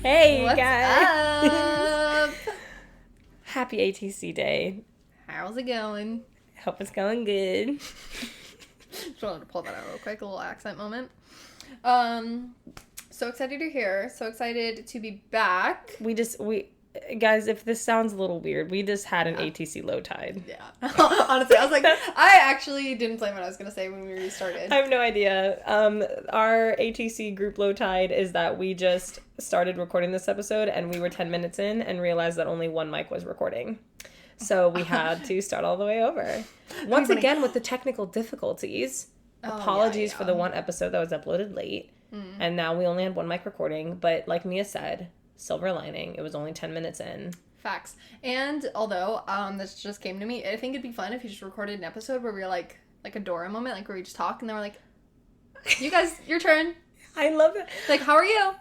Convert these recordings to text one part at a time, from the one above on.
Hey, What's guys. up? Happy ATC Day. How's it going? Hope it's going good. Just wanted to pull that out real quick, a little accent moment. So excited you're here. So excited to be back. Guys, if this sounds a little weird, we just had an ATC low tide. Yeah. Honestly, I was like, I actually didn't plan what I was going to say when we restarted. I have no idea. Our ATC group low tide is that we just started recording this episode and we were 10 minutes in and realized that only one mic was recording. So we had to start all the way over. Once again, with the technical difficulties, apologies for the one episode that was uploaded late. And now we only had one mic recording. But like Mia said, silver lining, it was only 10 minutes in. Facts. And although this just came to me, I think it'd be fun if you just recorded an episode where we were like a Dora moment, like where we just talk and then we're like, you guys, your turn. I love it. Like, how are you?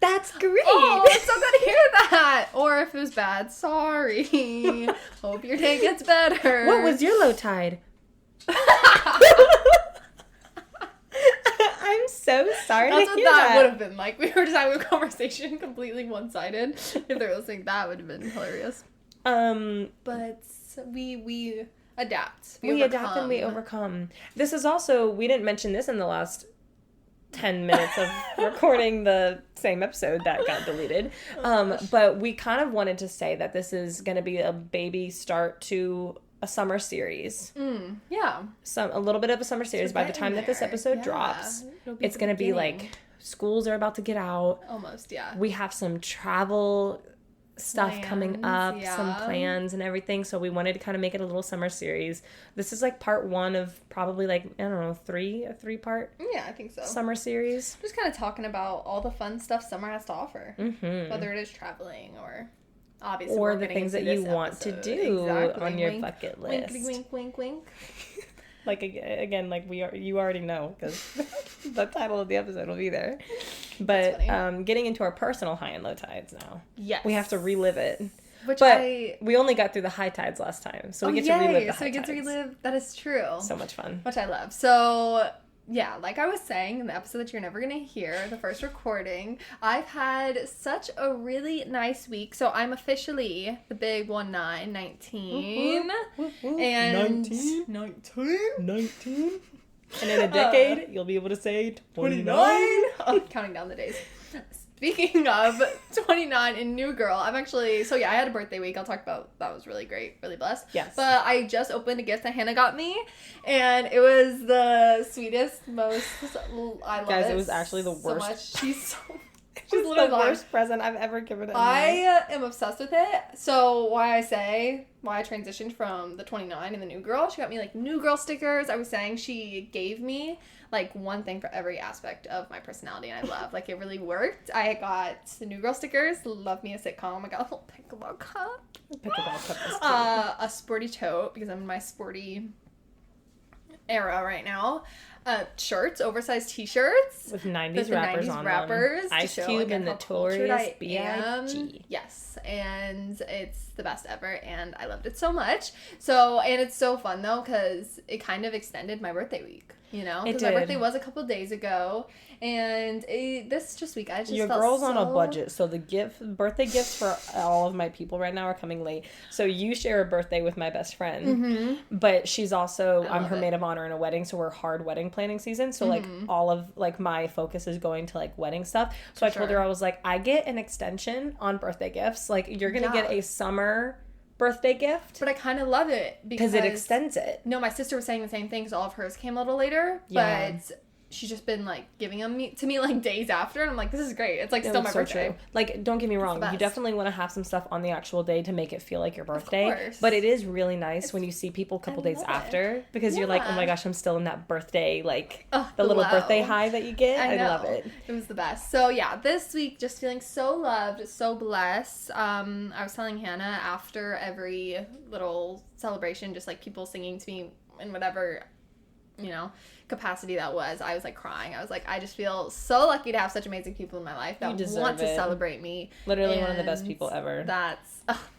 That's great. Oh, it's so good to hear that. Or if it was bad, sorry. Hope your day gets better. What was your low tide? I'm so sorry That's to what hear that would have been like. We were just having a conversation completely one-sided. If they were listening, that would have been hilarious. But we adapt. We adapt and we overcome. This is also, we didn't mention this in the last 10 minutes of recording the same episode that got deleted. But we kind of wanted to say that this is going to be a baby start to a summer series. Yeah. A little bit of a summer series. By the time that this episode drops, it's going to be like schools are about to get out. Almost, yeah. We have some travel stuff coming up, some plans and everything. So we wanted to kind of make it a little summer series. This is like part one of probably like, I don't know, a three-part Yeah, I think so. summer series. Just kind of talking about all the fun stuff summer has to offer. Mm-hmm. Whether it is traveling or obviously or the things that you want to do on your bucket list. Wink, wink, wink, wink. Like, again, like you already know because the title of the episode will be there. But getting into our personal high and low tides now. Yes. We have to relive it. We only got through the high tides last time, so we get to relive the high tides. So we get to relive. That is true. So much fun. Which I love. So, yeah, like I was saying in the episode that you're never going to hear, the first recording, I've had such a really nice week. So I'm officially the big 19. And 19. And in a decade, you'll be able to say 29. I'm counting down the days. Speaking of 29 and new girl, I had a birthday week. I'll talk about that. Was really great, really blessed. Yes. But I just opened a gift that Hannah got me, and it was the sweetest, most, I love Guys, it. It was actually the worst. So much. She's the worst present I've ever given anyone. I am obsessed with it. So why I transitioned from the 29 and the new girl, she got me like new girl stickers. I was saying she gave me like one thing for every aspect of my personality and I love. Like it really worked. I got the new girl stickers, Love Me a Sitcom. I got a little pickleball cup. A sporty tote because I'm in my sporty era right now. Shirts, oversized t-shirts with 90s rappers on them. Ice Cube and Notorious B.I.G. Yes, and it's the best ever, and I loved it so much. So, and it's so fun though because it kind of extended my birthday week. You know, because my birthday was a couple of days ago, and this week I just your girl's on a budget, so the birthday gifts for all of my people right now are coming late. So you share a birthday with my best friend, but she's also I'm her maid of honor in a wedding, so we're hard wedding planning season. So like all of like my focus is going to like wedding stuff. So I told her I was like, I get an extension on birthday gifts. Like you're gonna get a summer birthday gift, but I kind of love it because it extends it. No, my sister was saying the same thing because all of hers came a little later, but she's just been like giving them to me like days after, and I'm like, this is great. It's like still my birthday. True. Like, don't get me wrong, you definitely want to have some stuff on the actual day to make it feel like your birthday. Of course. But it is really nice when you see people a couple days after because you're like, oh my gosh, I'm still in that birthday, like the little birthday high that you get. I love it. It was the best. So yeah, this week just feeling so loved, so blessed. I was telling Hannah after every little celebration, just like people singing to me in whatever, capacity that was, I was like crying. I was like, I just feel so lucky to have such amazing people in my life that want to celebrate me. Literally one of the best people ever.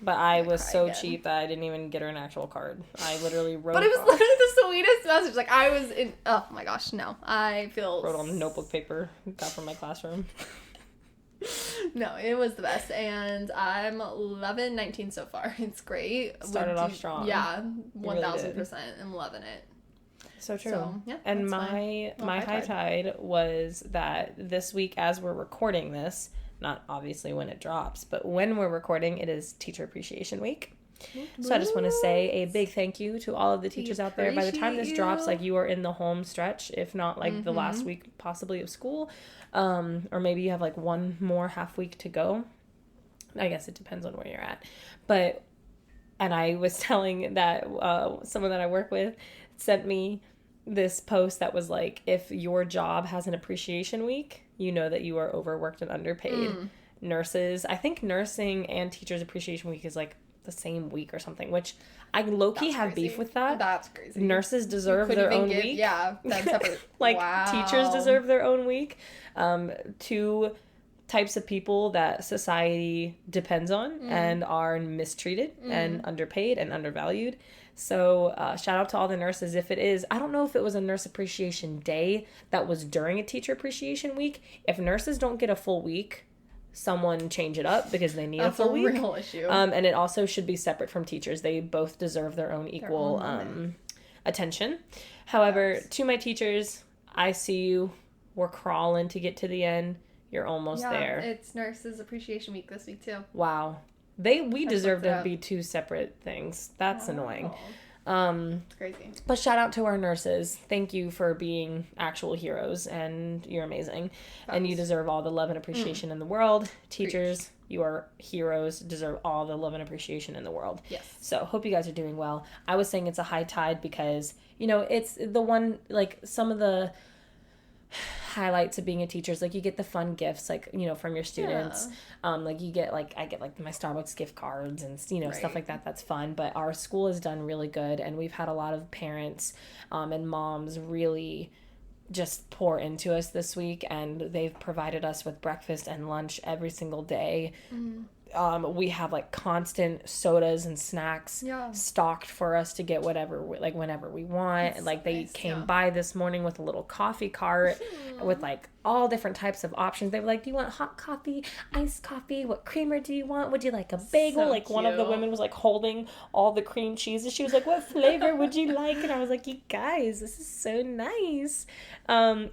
But I was so cheap that I didn't even get her an actual card. I literally wrote. But it was literally the sweetest message. Like I was in. Oh my gosh, no! I feel wrote on notebook paper got from my classroom. No, it was the best, and I'm loving 19 so far. It's great. Started off strong. Yeah, really 1000%. I'm loving it. So true. So, yeah, and that's my high tide was that this week, as we're recording this, not obviously when it drops, but when we're recording, it is Teacher Appreciation Week. So I just want to say a big thank you to all of the teachers out there. By the time this drops, like, you are in the home stretch, if not like the last week possibly of school, or maybe you have like one more half week to go. I guess it depends on where you're at. And I was telling that someone that I work with sent me this post that was like, if your job has an appreciation week, you know that you are overworked and underpaid. Nurses, I think nursing and teachers appreciation week is like the same week or something, which I low-key have beef with that. That's crazy. Nurses deserve their own week. Yeah, that's separate. Like, wow. Teachers deserve their own week. Two types of people that society depends on and are mistreated and underpaid and undervalued. So shout out to all the nurses. If it is, I don't know if it was a Nurse Appreciation Day that was during a Teacher Appreciation Week. If nurses don't get a full week, someone change it up because they need a full week. That's a real issue. And it also should be separate from teachers. They both deserve their own equal attention. However, to my teachers, I see you. We're crawling to get to the end. You're almost there. It's Nurses Appreciation Week this week too. Wow. We deserve to be two separate things. That's annoying. It's crazy. But shout out to our nurses. Thank you for being actual heroes, and you're amazing. Thanks. And you deserve all the love and appreciation in the world. Teachers, you are heroes, deserve all the love and appreciation in the world. Yes. So hope you guys are doing well. I was saying it's a high tide because, you know, it's the one, like, some of the highlights of being a teacher is like you get the fun gifts, like, you know, from your students. Like you get like, I get like my Starbucks gift cards and, you know, stuff like that. That's fun. But our school has done really good, and we've had a lot of parents and moms really just pour into us this week, and they've provided us with breakfast and lunch every single day. We have like constant sodas and snacks stocked for us to get whatever, like whenever we want. That's like they nice, came by this morning with a little coffee cart with like all different types of options. They were like, do you want hot coffee, iced coffee? What creamer do you want? Would you like a bagel? So like cute. One of the women was like holding all the cream cheese, and she was like, what flavor would you like? And I was like, you guys, this is so nice. And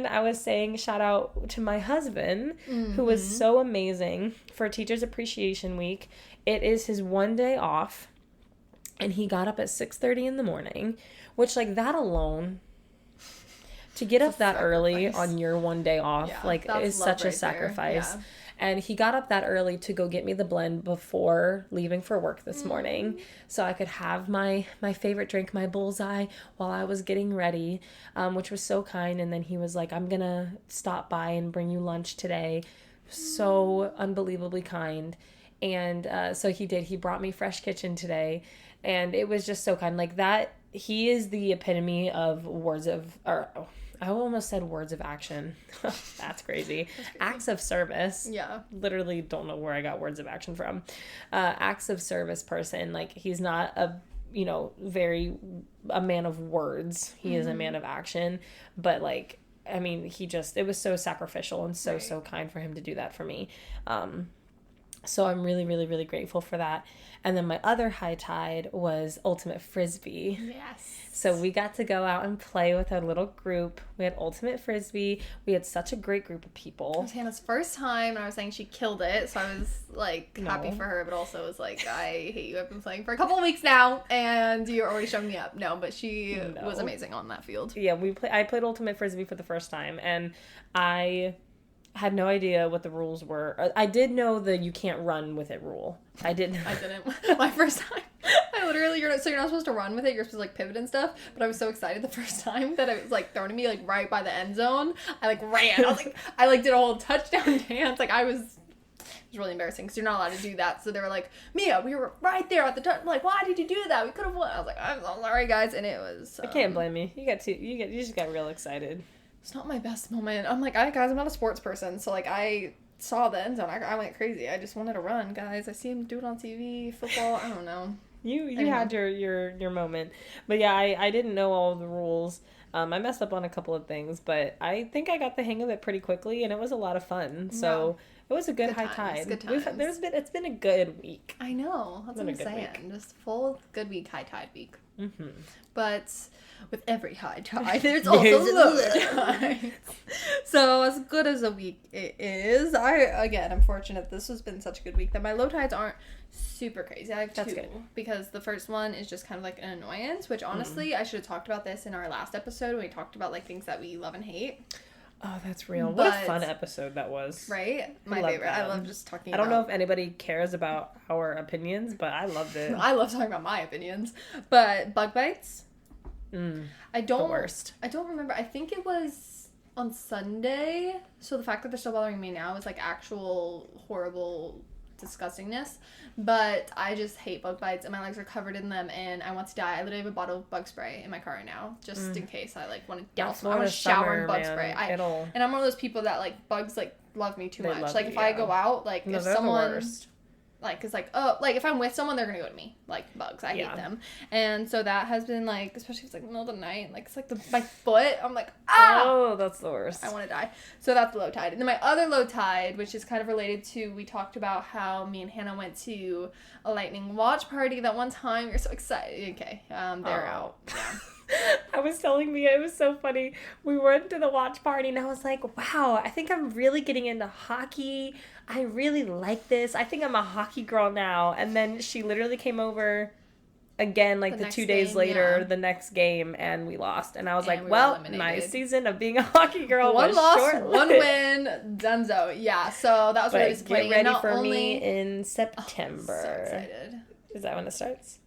I was saying shout out to my husband, who was so amazing for Teachers Appreciation Week. It is his one day off, and he got up at 6:30 in the morning, which, like, that alone, to get up that early on your one day off, like, is such a sacrifice. Yeah. And he got up that early to go get me the blend before leaving for work this morning, so I could have my favorite drink, my Bullseye, while I was getting ready, which was so kind. And then he was like, I'm gonna stop by and bring you lunch today. So unbelievably kind. And so he did. He brought me Fresh Kitchen today, and it was just so kind. Like, that, he is the epitome of I almost said words of action. That's crazy. Acts of service. Yeah. Literally don't know where I got words of action from. Acts of service person. Like, he's not a man of words. He is a man of action. But, like, I mean, it was so sacrificial and so kind for him to do that for me. So I'm really, really, really grateful for that. And then my other high tide was Ultimate Frisbee. Yes. So we got to go out and play with our little group. We had Ultimate Frisbee. We had such a great group of people. It was Hannah's first time, and I was saying she killed it. So I was, like, happy for her, but also was like, I hate you. I've been playing for a couple of weeks now, and you're already showing me up. No, but she was amazing on that field. Yeah, I played Ultimate Frisbee for the first time, and I had no idea what the rules were. I did know the you can't run with it rule. I didn't. My first time. I literally, you're not supposed to run with it. You're supposed to, like, pivot and stuff. But I was so excited the first time that it was, like, thrown to me, like, right by the end zone. I, like, ran. I did a whole touchdown dance. Like, it was really embarrassing because you're not allowed to do that. So they were like, Mia, we were right there at the touch. Like, why did you do that? We could have won. I was like, I'm so sorry, guys. And it was. I can't blame you. You just got real excited. It's not my best moment. I'm like, guys, I'm not a sports person. So, like, I saw the end zone. I went crazy. I just wanted to run, guys. I see him do it on TV, football. I don't know. You had your moment. But yeah, I didn't know all of the rules. I messed up on a couple of things, but I think I got the hang of it pretty quickly, and it was a lot of fun. So It was a good Good high times, tide. good We've, times. it's been a good week. I know. That's Been what a I'm good saying. Just full good week, high tide week. Mm-hmm. But with every high tide, there's also low tides. So as good as a week it is, I'm fortunate this has been such a good week that my low tides aren't super crazy. I have That's two good. because the first one is just kind of like an annoyance, which honestly I should have talked about this in our last episode when we talked about like things that we love and hate. Oh, that's real. What a But- fun episode that was. Right? My love favorite. I that. love just talking I don't know about if anybody cares about our opinions, but I loved it. I love talking about my opinions. But bug bites. Mm, I the don't worst. I don't remember. I think it was on Sunday. So the fact that they're still bothering me now is like actual horrible disgustingness. But I just hate bug bites and my legs are covered in them and I want to die. I literally have a bottle of bug spray in my car right now just in case I like want to douse. I want to shower in bug spray. And I'm one of those people that like bugs like love me too They much. love Like you, if I yeah. go out, like No, if they're the someone worst. like it's like, oh, like if I'm with someone they're gonna go to me, like bugs. I Yeah. hate them. And so that has been like, especially if it's like middle of the night, like it's like my foot, I'm like, ah, Oh, that's the worst. I want to die. So that's the low tide. And then my other low tide, which is kind of related to, we talked about how me and Hannah went to a lightning watch party that one time. You're so excited. Okay, they're Oh. out. Yeah. I was telling Mia, it was so funny. We went to the watch party and I was like, wow, I think I'm really getting into hockey. I really like this. I think I'm a hockey girl now. And then she literally came over again, like The the next 2 days game, later, yeah. the next game, and we lost. And I was And like, we were well, eliminated. my season of being a hockey girl One was loss, short-lived. one win, dunzo. Yeah, so that was really But disappointing. get And ready not for only- me in Oh, September. so excited. Is that when it starts?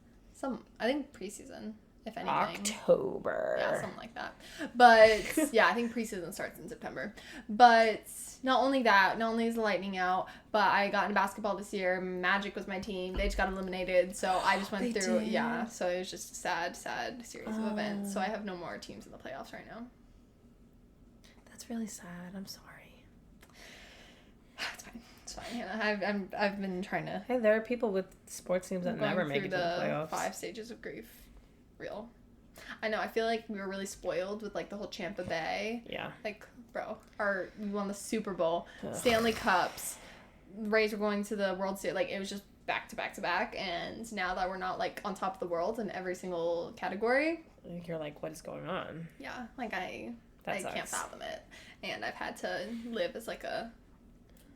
I think preseason, if anything. October. Yeah, something like that. But yeah, I think preseason starts in September. But not only that, not only is the Lightning out, but I got into basketball this year. Magic was my team. They just got eliminated, so I just went They through. did? Yeah, so it was just a sad series of events. So Oh. I have no more teams in the playoffs right now. That's really sad. I'm sorry. It's fine. It's fine. Hannah. I've been trying to. Hey, there are people with sports teams that going never make through it to the playoffs. 5 stages of grief. Real. I know. I feel like we were really spoiled with like the whole Champa Bay. Yeah. Like, bro, we won the Super Bowl, Ugh. Stanley Cups, Rays were going to the World Series. Like, it was just back to back to back. And now that we're not like on top of the world in every single category, You're like, what is going on? yeah, like I That can't sucks. fathom it. And I've had to live as like a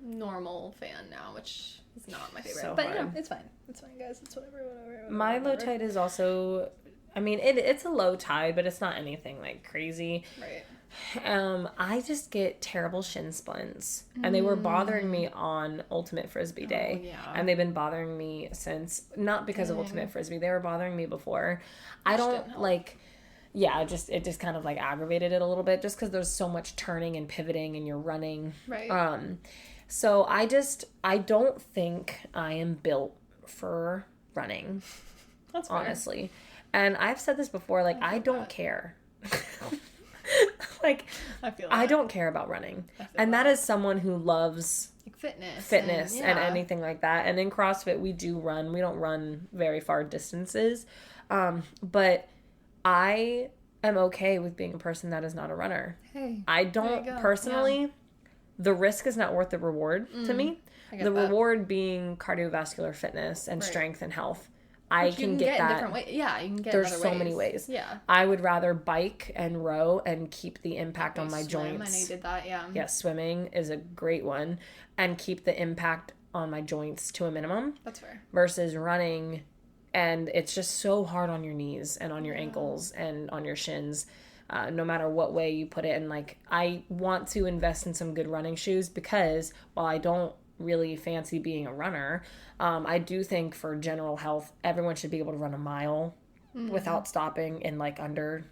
normal fan now, which is not my favorite. So but you know, hard. it's fine. It's fine, guys. It's whatever. My low tide is also, I mean, it's a low tide, but it's not anything like crazy. Right. I just get terrible shin splints, and they were bothering me on Ultimate Frisbee Day, yeah. and they've been bothering me since, not because of Dang. Ultimate Frisbee, they were bothering me before. I Which didn't don't help. like, yeah, it just kind of like aggravated it a little bit, just because there's so much turning and pivoting, and you're running. Right. So I don't think I am built for running, That's fair. honestly. And I've said this before, like, I don't that. care. Like, I feel I that. don't care about running. I feel And that is someone who loves like fitness fitness and yeah. anything like that. And in CrossFit, we do run. We don't run very far distances. But I am okay with being a person that is not a runner. Hey, I There don't you go. personally, the risk is not worth the reward to me. I get The that. reward being cardiovascular fitness and Right. strength and health. I Which you can can get in that. different ways. Yeah, you can get There's in so other many ways. Yeah. I would rather bike and row and keep the impact on Okay, my swim, I know you joints. did that. Yeah. Yes, swimming is a great one, and keep the impact on my joints to a minimum That's fair. versus running, and it's just so hard on your knees and on your Yeah. ankles and on your shins, no matter what way you put it. And like, I want to invest in some good running shoes because while I don't really fancy being a runner, I do think for general health, everyone should be able to run a mile without stopping in like under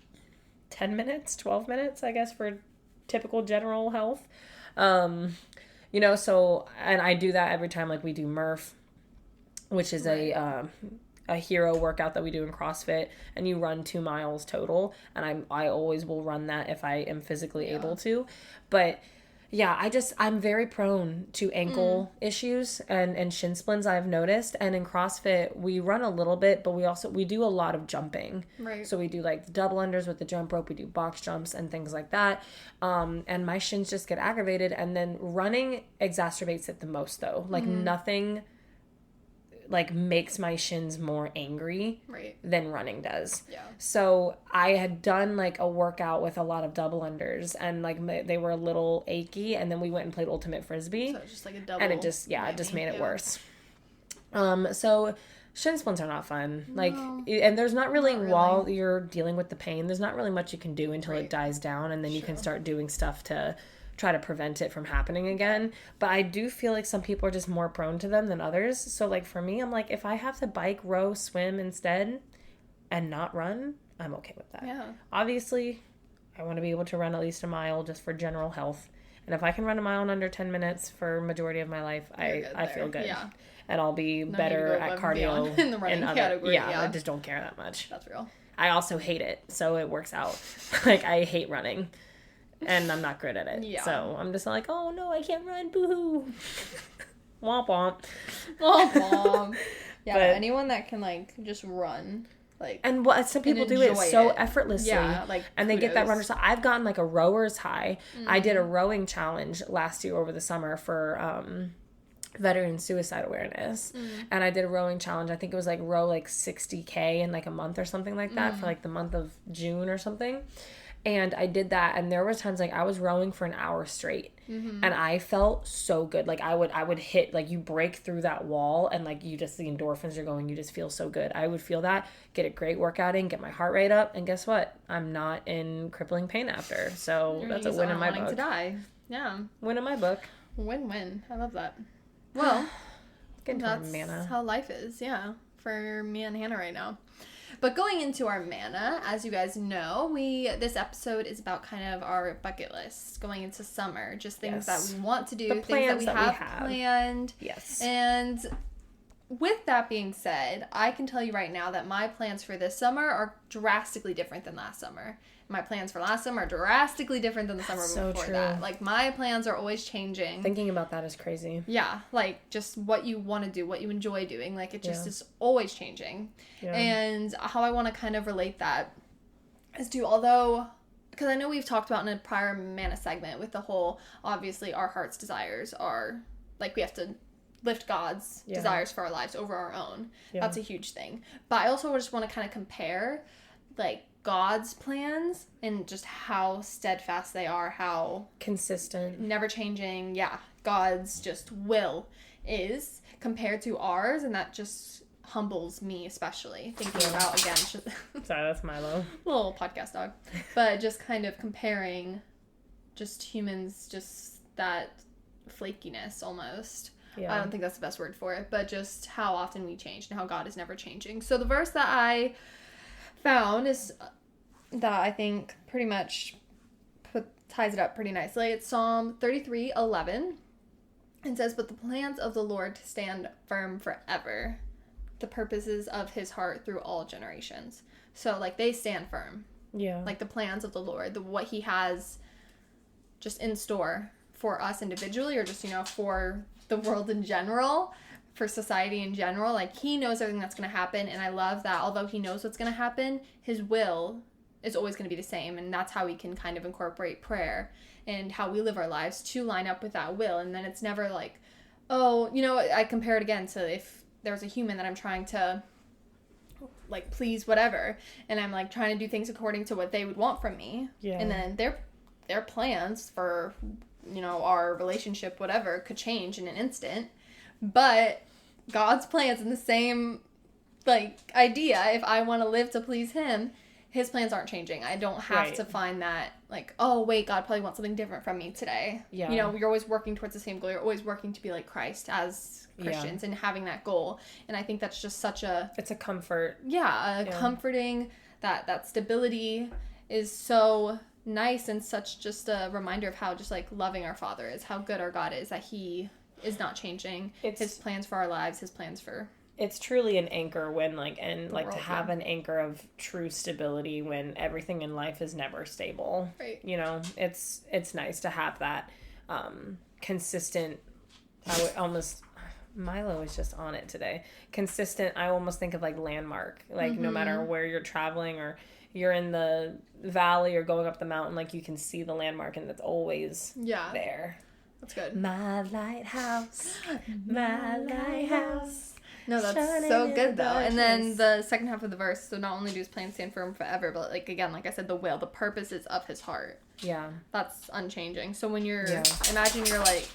10 minutes, 12 minutes, I guess, for typical general health. You know, so, and I do that every time, like we do Murph, which is a hero workout that we do in CrossFit, and you run 2 miles total, and I always will run that if I am physically able to. But Yeah, I'm very prone to ankle issues and shin splints, I've noticed. And in CrossFit, we run a little bit, but we do a lot of jumping. Right. So we do like the double unders with the jump rope, we do box jumps and things like that. And my shins just get aggravated, and then running exacerbates it the most though. Like nothing like makes my shins more angry Right. than running does. Yeah. So I had done like a workout with a lot of double unders, and like they were a little achy, and then we went and played ultimate frisbee, So it's just like a double. and it just made it yeah. worse. So shin splints are not fun. Like, No, and there's not really, not really. while you're dealing with the pain, there's not really much you can do until Right. it dies down, and then you can Sure. start doing stuff to try to prevent it from happening again. But I do feel like some people are just more prone to them than others. So like for me, I'm like, if I have to bike, row, swim instead and not run, I'm okay with that. Yeah. Obviously, I want to be able to run at least a mile just for general health. And if I can run a mile in under 10 minutes for majority of my life, You're good I there. feel good. Yeah. And I'll be need to better go at above and cardio beyond in the running category, yeah. I just don't care that much. That's real. I also hate it, so it works out. Like, I hate running, and I'm not good at it. Yeah. So I'm just like, oh no, I can't run, boo-hoo. Womp womp. Womp. Yeah, But- anyone that can like just run, like, And what some people do it enjoy so it. effortlessly. yeah, like, And they get that kudos. runner's high. I've gotten like a rower's high. I did a Mm-hmm. rowing challenge last year over the summer for veteran suicide awareness. And I did a rowing challenge. I think it was like row like 60K in like a month or something like that for like the month of June or something. And I did that, and there was times like I was rowing for an hour straight, and I felt so good. Like I would hit, like you break through that wall, and like you just, the endorphins are going, you just feel so good. I would feel that, get a great workout in, get my heart rate up, and guess what? I'm not in crippling pain after. So Your that's a knees win in aren't my wanting book. to die. Yeah, Win in my book. win-win. I love that. Well, Get into our that's mana. how life is. Yeah, for me and Hannah right now. But going into our mana, as you guys know, this episode is about kind of our bucket list going into summer, just things Yes. that we want to do, The things plans that we have planned. Yes. And with that being said, I can tell you right now that my plans for this summer are drastically different than last summer. My plans for last summer are drastically different than the summer so before true. that. Like, my plans are always changing. Thinking about that is crazy. Yeah, like just what you want to do, what you enjoy doing. Like, it just Yeah. is always changing. Yeah. And how I want to kind of relate that is to, although, because I know we've talked about in a prior mana segment with the whole, obviously, our heart's desires are, like, we have to lift God's Yeah. desires for our lives over our own. Yeah. That's a huge thing. But I also just want to kind of compare, like, God's plans and just how steadfast they are, how Consistent. never changing, God's just will is compared to ours, and that just humbles me, especially thinking about, again, just Sorry, that's Milo. little podcast dog, but just kind of comparing just humans, just that flakiness almost. Yeah. I don't think that's the best word for it, but just how often we change and how God is never changing. So the verse that I found is that I think pretty much ties it up pretty nicely. It's Psalm 33:11. It says, "But the plans of the Lord stand firm forever, the purposes of his heart through all generations." So, like, they stand firm. Yeah. Like, the plans of the Lord, what he has just in store for us individually, or just, for the world in general, for society in general. Like, he knows everything that's going to happen, and I love that although he knows what's going to happen, his will is always going to be the same, and that's how we can kind of incorporate prayer and how we live our lives to line up with that will. And then it's never like, oh, I compare it again to if there's a human that I'm trying to, like, please whatever, and I'm, like, trying to do things according to what they would want from me. Yeah. And then their plans for, our relationship, whatever, could change in an instant. But God's plans in the same, like, idea, if I want to live to please him, his plans aren't changing. I don't have Right. to find that, like, oh, wait, God probably wants something different from me today. Yeah. You're always working towards the same goal. You're always working to be like Christ as Christians and having that goal. And I think that's just such a, It's a comfort. comforting, that stability is so nice, and such just a reminder of how just, like, loving our Father is, how good our God is, that he is not changing his plans for our lives, his plans for... It's truly an anchor when, like, to world, have an anchor of true stability when everything in life is never stable. Right. It's nice to have that. consistent. I would almost, Milo is just on it today. Consistent, I almost think of like landmark. Like no matter where you're traveling or you're in the valley or going up the mountain, like you can see the landmark and it's always there. That's good. My lighthouse, my lighthouse. No, that's so good though. And then the second half of the verse, so not only do his plans stand firm forever, but like again, like I said, the will, the purpose is of his heart. Yeah. That's unchanging. So when you're, imagine you're like,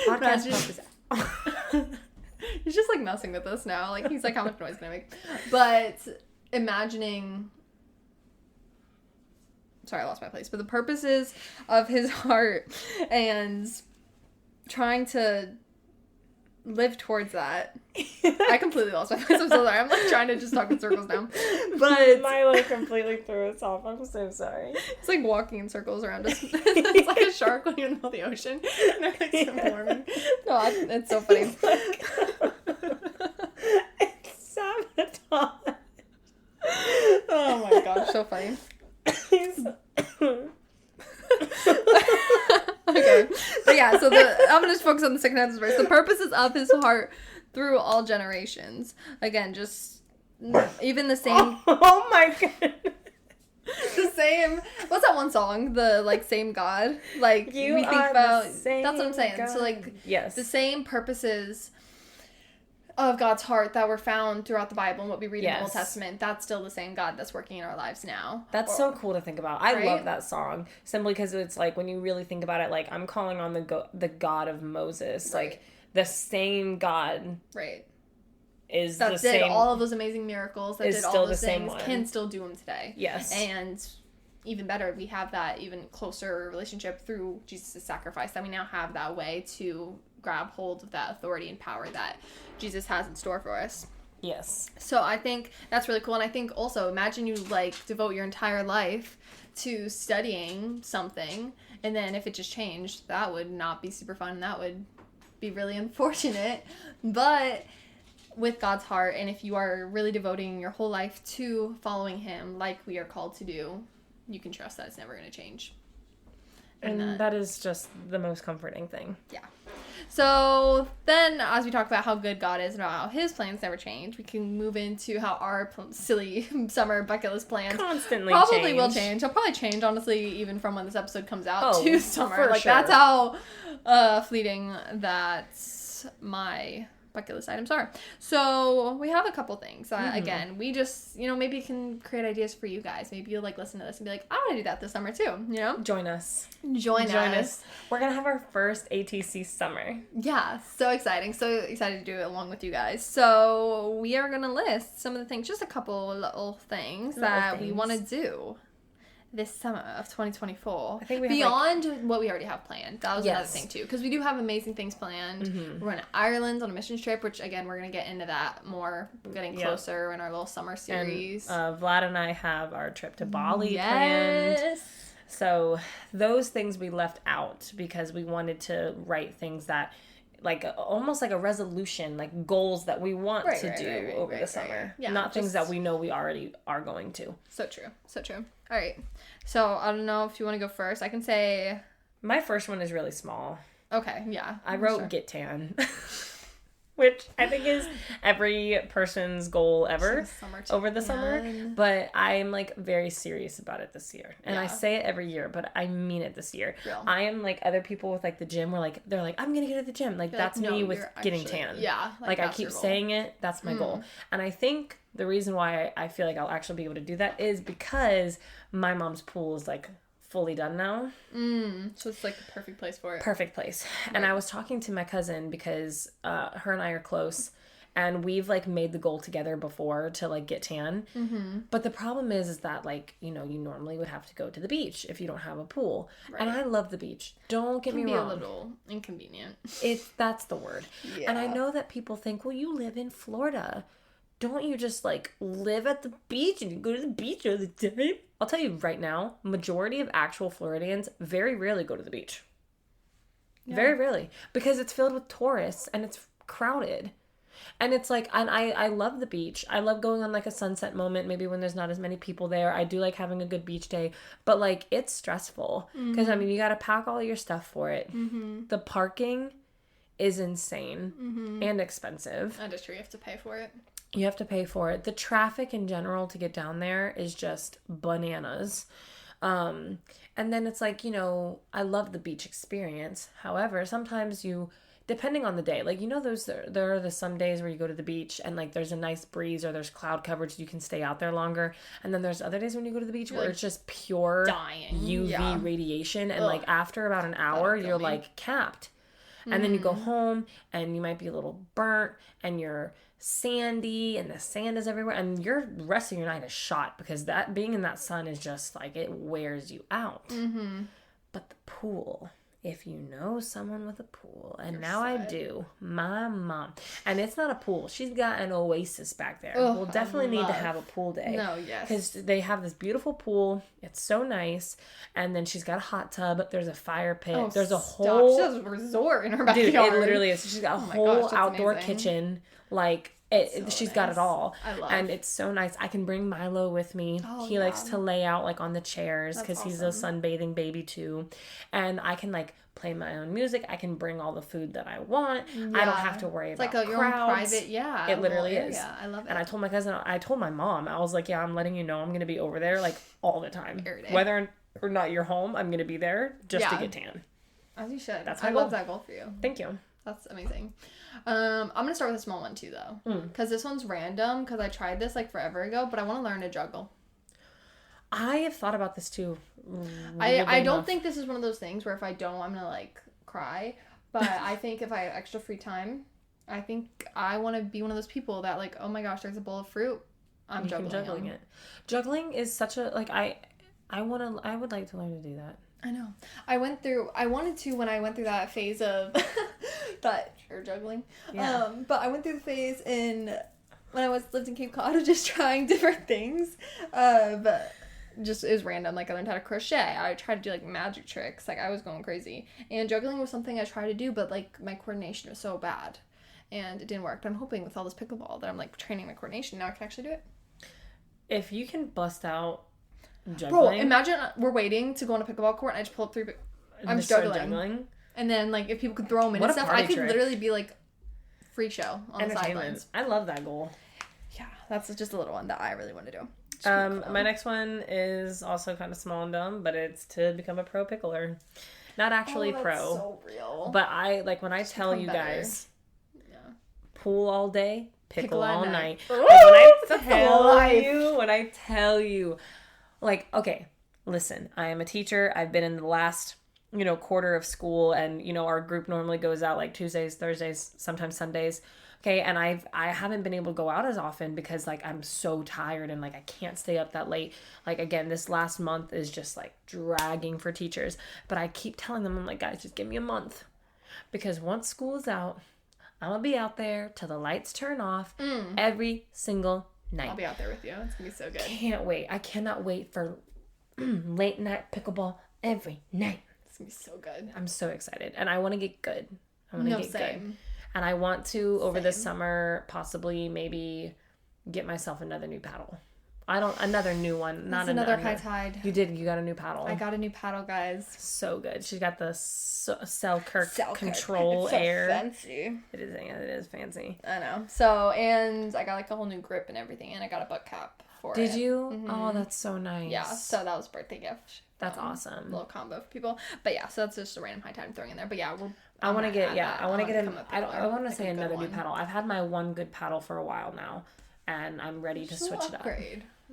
Podcast purpose. He's just like messing with us now. Like he's like, how much noise can I make? But imagining, sorry, I lost my place. But the purposes of his heart and trying to live towards that. I completely lost my place. I'm so sorry. I'm like trying to just talk in circles now. But Milo completely threw us off. I'm so sorry. It's like walking in circles around us. It's like a shark when you're in the middle of the ocean. And they're like swarming. No, it's so funny. It's sabotage. Oh my gosh, so funny. Okay. But yeah, so I'm gonna just focus on the second half of this verse. The purposes of his heart through all generations. Again, just even the same. Oh my god. The same. What's that one song? The like same God. Like You we think are about. the same That's what I'm saying. God. So like Yes. the same purposes of God's heart that were found throughout the Bible and what we read in the Old Testament, that's still the same God that's working in our lives now. That's so cool to think about. I Right? love that song simply because it's like when you really think about it, like I'm calling on the God of Moses, Right. like the same God Right. is That the did same. all of those amazing miracles, that is did still all the those same things, one. can still do them today. Yes. And even better, we have that even closer relationship through Jesus' sacrifice, that we now have that way to grab hold of that authority and power that Jesus has in store for us. Yes. So I think that's really cool. And I think also, imagine you like devote your entire life to studying something, and then if it just changed, that would not be super fun. That would be really unfortunate. But with God's heart, and if you are really devoting your whole life to following him like we are called to do, you can trust that it's never going to change. And that is just the most comforting thing. Yeah. So then, as we talk about how good God is and about how his plans never change, we can move into how our silly summer bucket list plans Constantly probably will change. They'll probably change, honestly, even from when this episode comes out to summer. for Like, sure. that's how fleeting that my bucket list items are. So we have a couple things. Again, we just, maybe can create ideas for you guys. Maybe you'll like listen to this and be like, I want to do that this summer too. Join us. Join us. We're gonna have our first ATC summer. Yeah, so exciting. So excited to do it along with you guys. So we are gonna list some of the things, just a couple little things that we want to do this summer of 2024. I think we have beyond what we already have planned. That was another Yes. thing too, because we do have amazing things planned. Mm-hmm. We're going to Ireland on a missions trip, which again we're gonna get into that more, getting closer in our little summer series. And Vlad and I have our trip to Bali planned. So those things we left out because we wanted to write things that almost like a resolution, like goals that we want to do over the summer. Yeah, not things that we know we already are going to. So true. All right. So I don't know if you want to go first. I can say My first one is really small. okay. Yeah. I wrote get tan. Which I think is every person's goal ever over the summer. But I'm like very serious about it this year. And I say it every year, but I mean it this year. Real. I am like other people with like the gym where like they're like, I'm gonna get to the gym. Like that's me with getting tan. Yeah. Like I keep saying it, that's my goal. And I think the reason why I feel like I'll actually be able to do that is because my mom's pool is like fully done now. So it's like the perfect place for it. Perfect place. And I was talking to my cousin because her and I are close and we've like made the goal together before to like get tan. Mm-hmm. But the problem is that like, you normally would have to go to the beach if you don't have a pool. Right. And I love the beach. Don't get me wrong. It can be a little inconvenient. That's the word. Yeah. And I know that people think, well, you live in Florida. Don't you just like live at the beach and you go to the beach all the time? I'll tell you right now, majority of actual Floridians very rarely go to the beach. Yeah. Very rarely. Because it's filled with tourists and it's crowded. And it's like, and I love the beach. I love going on like a sunset moment, maybe when there's not as many people there. I do like having a good beach day, but like it's stressful because I mean, you got to pack all your stuff for it. The parking is insane and expensive. And just sure you have to pay for it. You have to pay for it. The traffic in general to get down there is just bananas. And then it's like, you know, I love the beach experience. However, sometimes depending on the day, like, you know, there are some days where you go to the beach and like there's a nice breeze or there's cloud coverage, you can stay out there longer. And then there's other days when you go to the beach where it's just pure dying. UV radiation. And like after about an hour, you're like capped. And then you go home and you might be a little burnt and you're sandy and the sand is everywhere and your rest of your night is shot because that being in that sun is just like it wears you out. But the pool, if you know someone with a pool, and now I do, my mom, and it's not a pool, she's got an oasis back there. We'll definitely need to have a pool day. Because they have this beautiful pool, it's so nice, and then she's got a hot tub, there's a fire pit, there's a whole... She has a resort in her backyard. Dude, it literally is. She's got a whole outdoor kitchen, like... she's got it all. I love. And it's so nice. I can bring Milo with me. He likes to lay out like on the chairs because he's a sunbathing baby too. And I can like play my own music. I can bring all the food that I want. I don't have to worry about crowds. Your own private, it literally is. I love it. And I told my cousin, I told my mom, I was like, yeah, I'm letting you know I'm going to be over there like all the time. Every day. Whether or not you're home, I'm going to be there just to get tan. As you should. That's I love that goal for you. Thank you. That's amazing. I'm going to start with a small one too, though. Because this one's random, because I tried this like forever ago, but I want to learn to juggle. I have thought about this too. I don't think this is one of those things where if I don't, I'm going to like cry. But I think if I have extra free time, I think I want to be one of those people that like, oh my gosh, there's a bowl of fruit. I'm juggling it. Juggling is such a, like, I would like to learn to do that. I know. I wanted to when I went through that phase of that air juggling. Yeah. But I went through the phase when I lived in Cape Cod of just trying different things. But just it was random. Like I learned how to crochet. I tried to do like magic tricks. Like I was going crazy. And juggling was something I tried to do, but like my coordination was so bad. And it didn't work. But I'm hoping with all this pickleball that I'm like training my coordination. Now I can actually do it. If you can bust out juggling. Bro, imagine we're waiting to go on a pickleball court and I just pull up 3 I'm just juggling. And then like if people could throw them in and stuff, I could literally be like freak show on the sidelines. I love that goal. Yeah, that's just a little one that I really want to do. My next one is also kind of small and dumb, but it's to become a pro pickler. Not actually pro. So real. But I like when I tell you guys pool all day, pickle all night. Ooh, When I tell you, like, okay, listen, I am a teacher. I've been in the last, quarter of school, and, our group normally goes out like Tuesdays, Thursdays, sometimes Sundays. Okay. And I haven't been able to go out as often because like, I'm so tired and like, I can't stay up that late. Like, again, this last month is just like dragging for teachers, but I keep telling them, I'm like, guys, just give me a month because once school is out, I'm going to be out there till the lights turn off every single night. I'll be out there with you. It's going to be so good. Can't wait. I cannot wait for late night pickleball every night. It's going to be so good. I'm so excited. And I want to get good. I want to get same. good. And I want to, over the summer, possibly maybe get myself another new paddle. Another new one. Not another high tide. You got a new paddle. I got a new paddle, guys. So good. She's got the Selkirk Control Air. Fancy. It is fancy. I know. So, and I got like a whole new grip and everything, and I got a butt cap for it. Did you? Mm-hmm. Oh, that's so nice. Yeah, so that was a birthday gift. That's awesome. Little combo for people. But yeah, so that's just a random high tide I'm throwing in there. But yeah, I want to say another new paddle. I've had my one good paddle for a while now, and I'm ready to switch it up.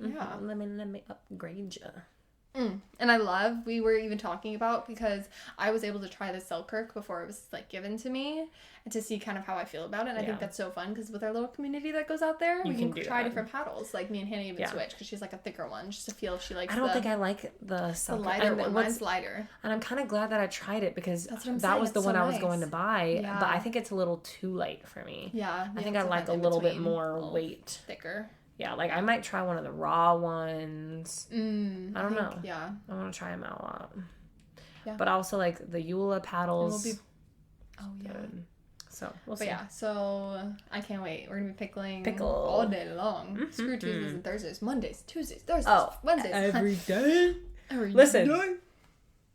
Yeah. Let me upgrade you. And we were even talking about, because I was able to try the Selkirk before it was like given to me, and to see kind of how I feel about it. And I think that's so fun because with our little community that goes out there, we can try different paddles. Like me and Hannah even switch because she's like a thicker one, just to feel if she likes. I don't think I like the Selkirk. The lighter one. Mine's lighter. And I'm kind of glad that I tried it because that was the one I was going to buy. Yeah. But I think it's a little too light for me. Yeah. I think I like a little bit more weight. Thicker. Yeah, like I might try one of the raw ones. I don't know. Yeah. I want to try them out a lot. Yeah. But also like the Eula paddles. Oh, yeah. Good. So we'll But see. yeah, so I can't wait. We're gonna be pickling Pickle. all day long. Mm-hmm. Screw Tuesdays and Thursdays, Mondays, Tuesdays, Thursdays, Oh, Wednesdays. every day. Every Listen. day.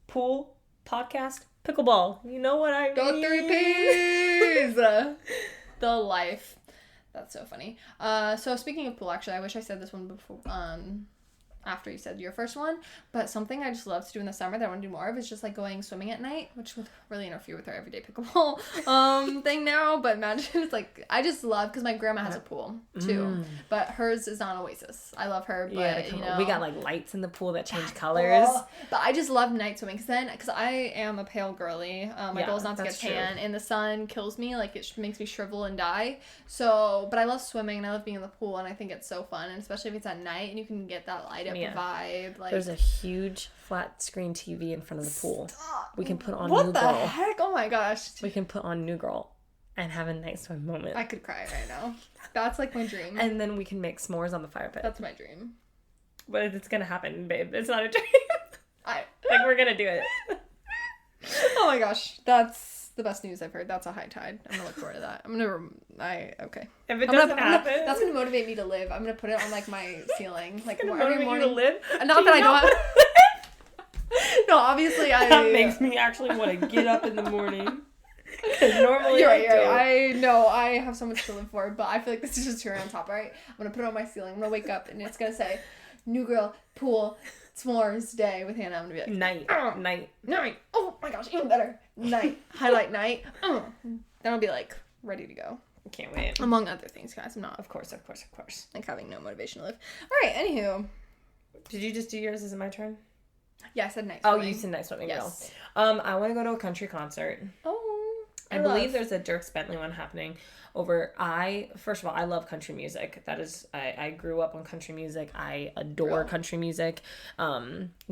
Pool, podcast, pickleball. You know what I mean? Go 3Ps! The life. That's so funny. So speaking of pool, actually, I wish I said this one before. After you said your first one, but something I just love to do in the summer that I want to do more of is just like going swimming at night, which would really interfere with our everyday pickleball thing now. But imagine it's like I just love because my grandma has a pool too, but hers is not an Oasis. I love her, but you know we got like lights in the pool that change colors. But I just love night swimming because I am a pale girly. My goal is not to get tan, and the sun kills me. Like it makes me shrivel and die. So, but I love swimming and I love being in the pool, and I think it's so fun, and especially if it's at night and you can get that light up vibe. Like there's a huge flat screen TV in front of the pool. We can put on what New the Girl. heck? Oh my gosh. We can put on New Girl and have a nice swim moment. I could cry right now. That's like my dream. And then we can make s'mores on the fire pit. That's my dream. But it's gonna happen, babe. It's not a dream. Like we're gonna do it. Oh my gosh, that's the best news I've heard. That's a high tide. I'm gonna look forward to that. Okay. If it doesn't happen, that's gonna motivate me to live. I'm gonna put it on like my ceiling, like it's gonna every motivate morning. you to live. Not that I don't. No, obviously I. That makes me actually want to get up in the morning. Because normally You're right. I know I have so much to live for, but I feel like this is just cherry on top. Right? I'm gonna put it on my ceiling. I'm gonna wake up and it's gonna say, "New Girl Pool S'mores Day with Hannah." I'm gonna be like, night. Oh my gosh, even better. Night. Highlight night. Then I'll be like ready to go. Can't wait. Among other things, guys. I'm not, Of course. like having no motivation to live. All right. Anywho. Did you just do yours? Is it my turn? Yeah, I said night Oh, swimming. you said night swimming. Yes. Girl. I want to go to a country concert. Oh. I believe there's a Dierks Bentley one happening over. First of all, I love country music. That is, I grew up on country music. I adore country music.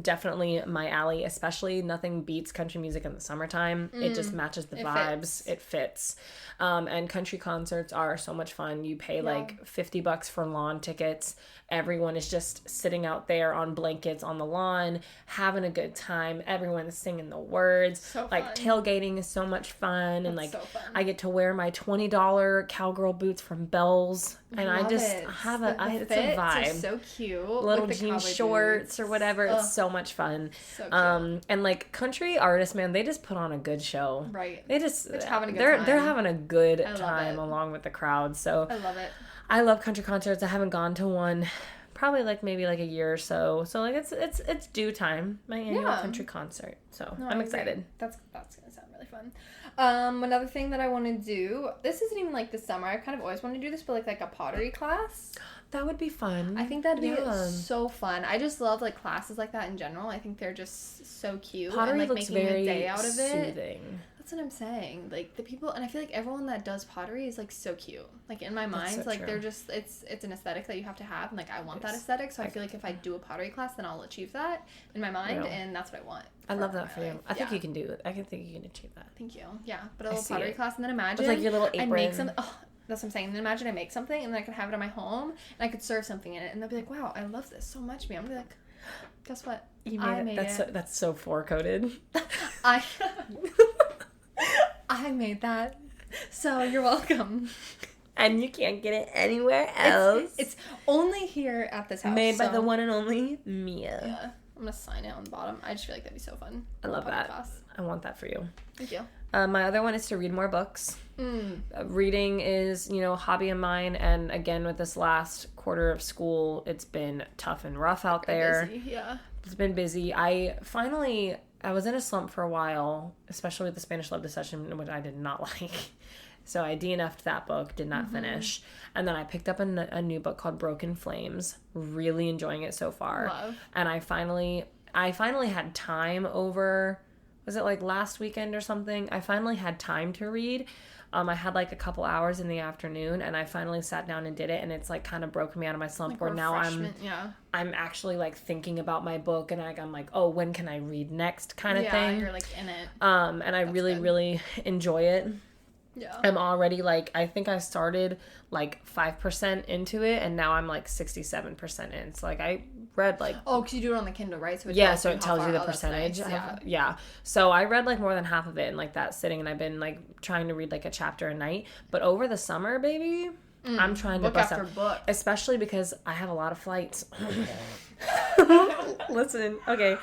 Definitely my alley, especially nothing beats country music in the summertime. It just matches the vibes. It fits. And country concerts are so much fun. You pay like $50 for lawn tickets. Everyone is just sitting out there on blankets on the lawn, having a good time. Everyone's singing the words. So like fun. Tailgating is so much fun. That's and like so fun. I get to wear my $20 cowgirl boots from Bells, and I just have it's a vibe. Are so cute. Little with the jean cowboy shorts boots. or whatever. It's so much fun. So cute. And like country artists, man, they just put on a good show. Right. They just They're having a good they're time. having a good love time it. along with the crowd. So I love it. I love country concerts. I haven't gone to one probably like maybe like a year or so. So like it's due time, my annual country concert. So No, I'm I excited. agree. That's gonna sound really fun. Another thing that I want to do. This isn't even like the summer. I kind of always want to do this, but like a pottery class. That would be fun. I think that'd be so fun. I just love like classes like that in general. I think they're just so cute. Pottery and, like, looks making very a day out of it. soothing. That's what I'm saying. Like the people, and I feel like everyone that does pottery is like so cute. Like in my mind, so like true. they're just it's an aesthetic that you have to have, and like I want that aesthetic. So I feel like if I do a pottery class, then I'll achieve that in my mind, Yeah. and that's what I want. I love that for you. life. I think Yeah. you can do it. I can think you can achieve that. Thank you. Yeah, but a little see pottery it. class, and then imagine With like your little I make apron. some. Oh, that's what I'm saying. And then imagine I make something, and then I could have it at my home, and I could serve something in it, and they'll be like, "Wow, I love this so much." Me, I'm gonna be like, "Guess what? You made it. That's so four coded. I I made that, so you're welcome." And you can't get it anywhere else. It's only here at this house. Made by so- the one and only Mia. Yeah, I'm gonna sign it on the bottom. I just feel like that'd be so fun. I love Pottery that. class. I want that for you. Thank you. My other one is to read more books. Reading is, a hobby of mine. And again, with this last quarter of school, it's been tough and rough out there. Busy, yeah. It's been busy. I was in a slump for a while, especially with the Spanish Love Deception, which I did not like. So I DNF'd that book, did not finish. And then I picked up a new book called Broken Flames. Really enjoying it so far. Love. And I finally had time over, was it like last weekend or something? I finally had time to read. I had like a couple hours in the afternoon, and I finally sat down and did it, and it's like kind of broken me out of my slump, Like where now yeah. I'm actually like thinking about my book, and I'm like, oh, when can I read next kind of thing. You're like in it. And I really, good. really enjoy it. Yeah. I'm already like, I think I started like 5% into it, and now I'm like 67% in. So like I read like Oh, because you do it on the Kindle, right? So so it tells you the percentage. Nice. Yeah. So I read like more than half of it in like that sitting, and I've been like trying to read like a chapter a night. But over the summer, baby, I'm trying to bust out, book. especially because I have a lot of flights. Listen, okay.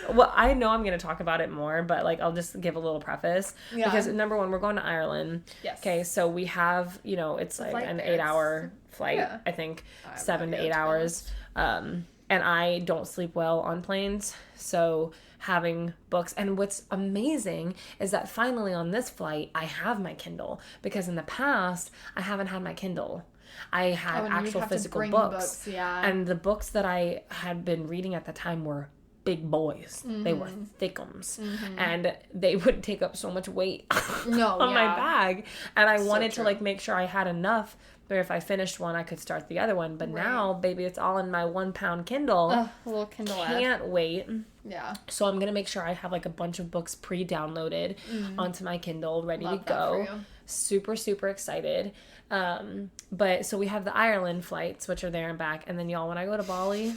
Well, I know I'm going to talk about it more, but like I'll just give a little preface because number one, we're going to Ireland. Yes. Okay, so we have, it's like an 8-hour flight. Yeah. I think 7 to 8 hours. And I don't sleep well on planes, so having books. And what's amazing is that finally on this flight, I have my Kindle, because in the past, I haven't had my Kindle. I had actual physical books. And the books that I had been reading at the time were big boys. They were thickums. And they would take up so much weight on my bag. And I wanted to like make sure I had enough where if I finished one, I could start the other one. But now, baby, it's all in my 1-pound Kindle. A little Kindle Can't wait. Yeah. So I'm going to make sure I have like a bunch of books pre-downloaded onto my Kindle, ready to go. Super, super excited. But so we have the Ireland flights, which are there and back. And then y'all, when I go to Bali,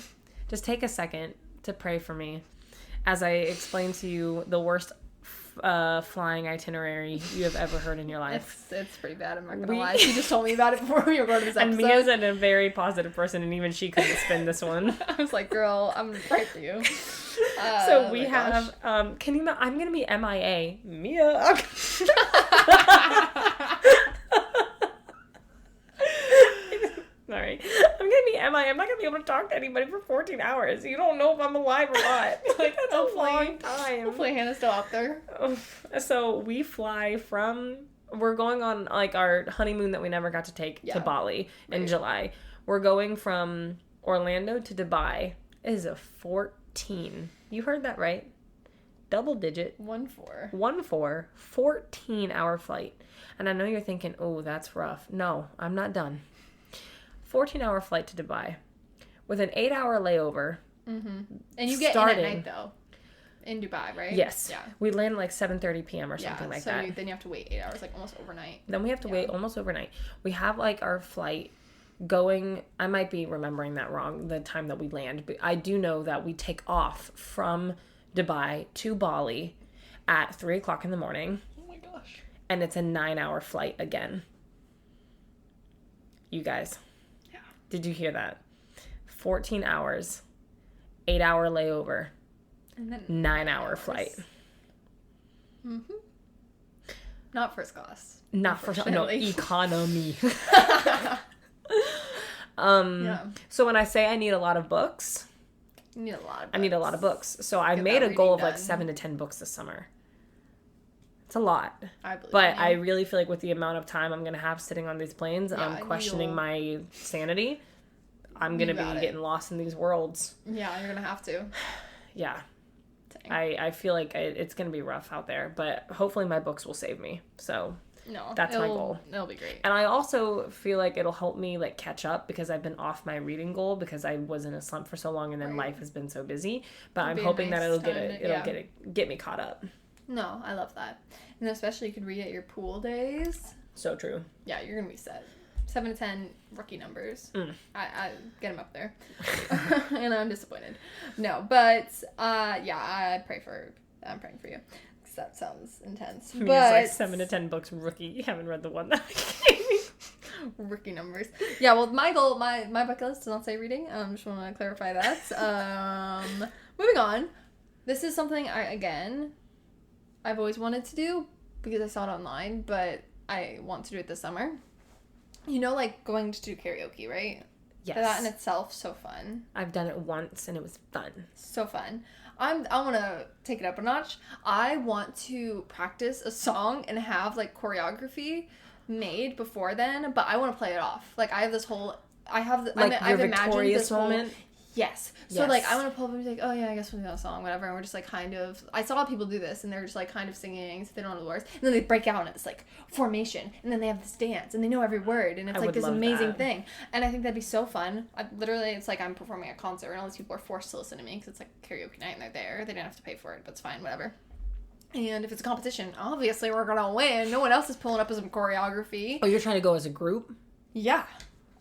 just take a second to pray for me as I explain to you the worst flying itinerary you have ever heard in your life. It's pretty bad, I'm not gonna lie. She just told me about it before we were going to this episode. And Mia's a very positive person, and even she couldn't spin this one. I was like, girl, I'm gonna pray for you. So we have I'm gonna be MIA. Mia. Sorry. I'm gonna be MIA. I'm not gonna be able to talk to anybody for 14 hours. You don't know if I'm alive or not. Like, that's a long time. Hopefully Hannah's still out there. So we fly we're going on like our honeymoon that we never got to take to Bali in July. We're going from Orlando to Dubai. It is a 14. You heard that right. Double digit. 1-4. 1-4. 14-hour flight. And I know you're thinking, oh, that's rough. No, I'm not done. 14-hour flight to Dubai with an 8-hour layover. And you get in at night, though, in Dubai, right? Yes. Yeah. We land like 7:30 p.m. or something like that. So then you have to wait 8 hours, like almost overnight. Then we have to wait almost overnight. We have like our flight going, I might be remembering that wrong, the time that we land, but I do know that we take off from Dubai to Bali at 3 o'clock in the morning. Oh my gosh. And it's a 9-hour flight again. You guys. Did you hear that? 14 hours, 8-hour layover, and then 9-hour flight. Not first class. Not first class. No, economy. So when I say I need a lot of books, you need a lot of books. I need a lot of books. So I made a goal of like 7 to 10 books this summer. It's a lot. But I really feel like with the amount of time I'm going to have sitting on these planes, I'm questioning my sanity. I'm going to be getting lost in these worlds. Yeah, you're going to have to. Yeah. I feel like it's going to be rough out there, but hopefully my books will save me. So that's my goal. It'll be great. And I also feel like it'll help me like catch up because I've been off my reading goal because I was in a slump for so long and then life has been so busy. But I'm hoping that it'll get me caught up. No, I love that. And especially you could read at your pool days. So true. Yeah, you're going to be set. 7 to 10 rookie numbers. I get them up there. And I'm disappointed. No, but I'm praying for you. Because that sounds intense. But like 7 to 10 books rookie. You haven't read the one that I gave you. Rookie numbers. Yeah, well, my goal, my bucket list does not say reading. Just want to clarify that. Moving on. This is something I've always wanted to do because I saw it online, but I want to do it this summer. You know, like going to do karaoke, right? Yes. That in itself, so fun. I've done it once and it was fun. So fun. I want to take it up a notch. I want to practice a song and have like choreography made before then, but I want to play it off. Like I've imagined this moment. Yes. So, like, I want to pull up and be like, oh, yeah, I guess we'll do that song, whatever. And we're just, like, kind of... I saw people do this, and they're just, like, kind of singing, so they don't know the words. And then they break out, and it's, like, formation. And then they have this dance, and they know every word. And it's, like, this amazing thing. And I think that'd be so fun. It's like I'm performing a concert, and all these people are forced to listen to me, because it's, like, karaoke night, and they're there. They didn't have to pay for it, but it's fine, whatever. And if it's a competition, obviously we're gonna win. No one else is pulling up as some choreography. Oh, you're trying to go as a group? Yeah.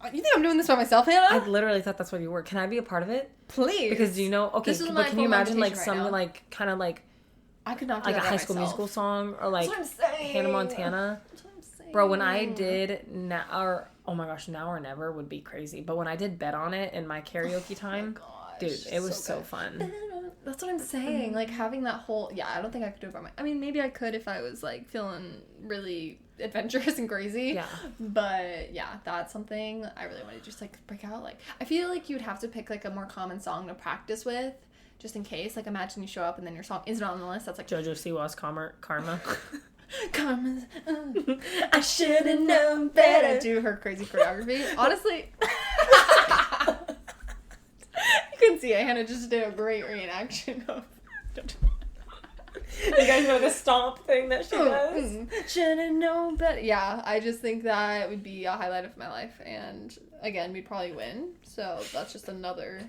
You think I'm doing this by myself, Hannah? I literally thought that's what you were. Can I be a part of it? Please. Because okay, but can you imagine like some like kind of like I could not do like a that by High School myself. Musical song or like That's what I'm saying. Hannah Montana? That's what I'm saying. Bro, when I did oh my gosh, Now or Never would be crazy. But when I did Bet on It in my karaoke time, dude, it was so fun. That's what I'm saying. Like having that whole I don't think I could do it by I mean, maybe I could if I was like feeling really adventurous and crazy. Yeah. But yeah, that's something I really want to just like break out. Like I feel like you would have to pick like a more common song to practice with, just in case. Like imagine you show up and then your song isn't on the list. That's like JoJo Siwa's Karma. Karma's, I should have known better. Do her crazy choreography. Honestly, you can see it. Hannah just did a great reenaction of. You guys know the stomp thing that she does? Should have known better. Yeah, I just think that would be a highlight of my life. And again, we'd probably win. So that's just another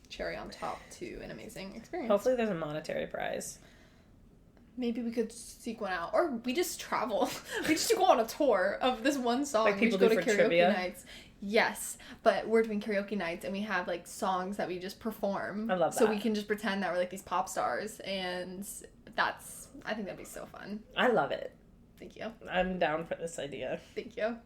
cherry on top to an amazing experience. Hopefully there's a monetary prize. Maybe we could seek one out. Or we just travel. We just go on a tour of this one song. Like people we do just go for to karaoke trivia? nights. Yes, but we're doing karaoke nights and we have like songs that we just perform. I love So that. we can just pretend that we're like these pop stars, and I think that'd be so fun. I love it. Thank you. I'm down for this idea. Thank you.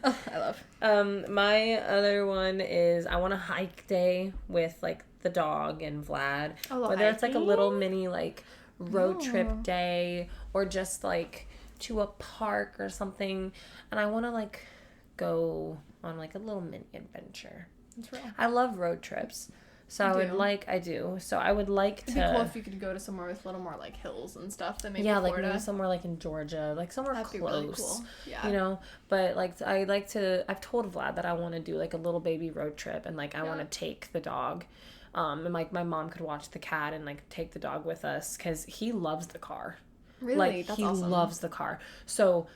Oh, I love. My other one is I want a hike day with like the dog and Vlad. Oh, whether it's like a little hiking? mini like road trip day or just like to a park or something, and I want to like go on like a little mini adventure. That's real. I love road trips. So I do. So I would like to. It'd be cool if you could go to somewhere with a little more like hills and stuff than maybe like Florida. maybe somewhere like in Georgia, like somewhere That'd close. be really cool. Yeah. You know, but like I've told Vlad that I want to do like a little baby road trip, and like I want to take the dog, and like my mom could watch the cat and like take the dog with us because he loves the car. Really? Like That's he awesome. loves the car. So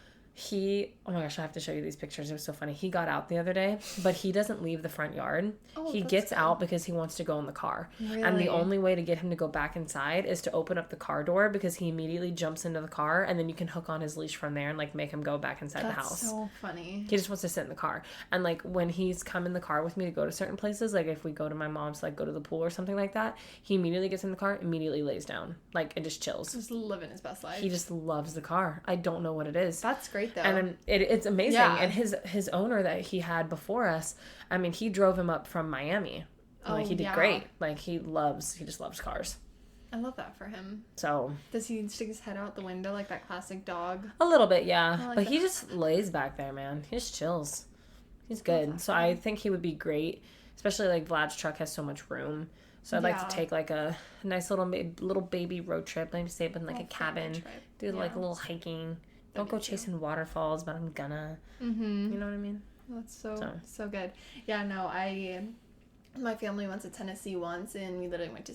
oh my gosh, I have to show you these pictures. It was so funny. He got out the other day, but he doesn't leave the front yard. Oh, he that's gets good. out because he wants to go in the car. Really? And the only way to get him to go back inside is to open up the car door because he immediately jumps into the car, and then you can hook on his leash from there and like make him go back inside the house. That's so funny. He just wants to sit in the car. And like when he's come in the car with me to go to certain places, like if we go to my mom's, like go to the pool or something like that, he immediately gets in the car, immediately lays down, like and just chills. Just living his best life. He just loves the car. I don't know what it is. That's great though. And it's amazing. Yeah. And his owner that he had before us, I mean, he drove him up from Miami. Like he did great. Like he just loves cars. I love that for him. So Does he stick his head out the window like that classic dog? a little bit, yeah. I like But that. he just lays back there, man. He just chills. He's good. So I think he would be great, especially like Vlad's truck has so much room. So I'd like Yeah. to take like a nice little baby road trip. Maybe stay up in like a cabin, do like a little hiking. Don't go chasing waterfalls, but I'm gonna. Mm-hmm. You know what I mean? That's so good. Yeah, no, my family went to Tennessee once and we literally went to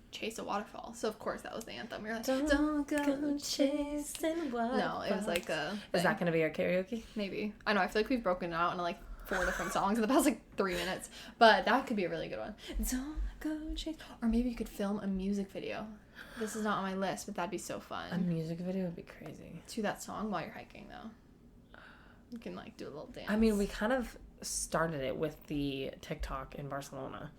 chase a waterfall. So of course that was the anthem. We were like, don't go chasing waterfalls. No, it was like a Is that gonna be our karaoke? maybe. I know, I feel like we've broken it out into like 4 different songs in the past like 3 minutes. But that could be a really good one. Don't go chase. Or maybe you could film a music video. This is not on my list, but that'd be so fun. A music video would be crazy. To that song while you're hiking though. You can like do a little dance. I mean, we kind of started it with the TikTok in Barcelona.